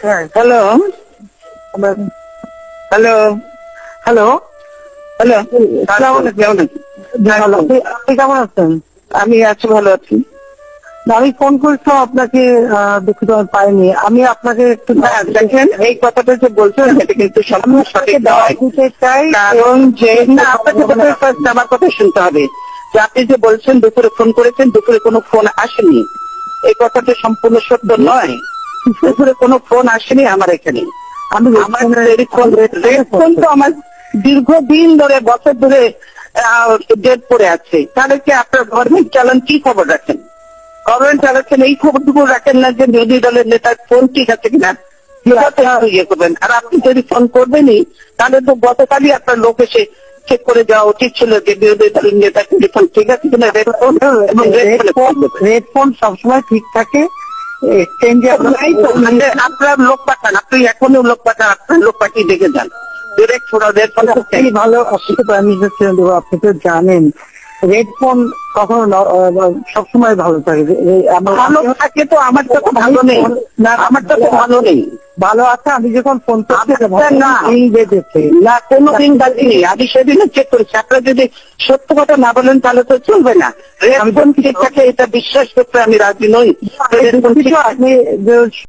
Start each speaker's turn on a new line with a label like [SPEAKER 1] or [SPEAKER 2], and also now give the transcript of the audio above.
[SPEAKER 1] Hello hello hello hello আপনি কেমন আছেন? আমি আছি, ভালো আছি। আমি ফোন করেছিলাম আপনাকে, দুঃখিত আমি পাইনি। আমি আপনাকে একটু দেখেন, এই কথাটা যে বলছেন এটা কিন্তু সম্পূর্ণ সঠিক নয়। চাই কারণ যে না, আপনাকে আমার কথা শুনতে হবে। যে আপনি যে বলছেন দুপুরে ফোন করেছেন, দুপুরে কোনো ফোন আসেনি, এই কথাটা সম্পূর্ণ সত্য নয়। দুপুরে কোনো ফোন আসেনি আমার এখানে। আমি আমার ফোন তো আমার দীর্ঘদিন ধরে, বছর ধরে ডেট পড়ে আছে। তাহলে কি আপনার গভর্নমেন্ট চালান কি খবর রাখেন? গভর্নমেন্ট চালাচ্ছেন এই খবরটুকু রাখেন না যে বিরোধী দলের নেতার ফোন ঠিক আছে কিনা ইয়ে করবেন। আর আপনি যদি ফোন করবেনই, তাহলে তো গতকালই আপনার লোক এসে চেক করে যাওয়া উচিত ছিল যে বিরোধী দলের নেতার টেলিফোন ঠিক আছে কিনা। রেড ফোন সবসময় ঠিক থাকে। আপনার লোক পাঠান, আপনি এখনো লোক পাঠান, আপনার লোক পাঠিয়ে দেখে যান। ভালো, আপনি তো প্রাইম মিনিস্টার ছিলেন, আপনি তো জানেন রেড ফোন কখনো সবসময় ভালো থাকে। ভালো থাকে তো আমার তো ভালো নেই, না আমার তো ভালো নেই। ভালো আছে, আমি যখন ফোন করছি না বেঁধেছে না, কোনো দিন বাকি নেই। আমি সেদিনে চেক করেছি। আপনারা যদি সত্য কথা না বলেন তাহলে তো চলবে না। রেড ফোন ঠিক থাকে এটা বিশ্বাস করতে আমি রাজি নই। আপনি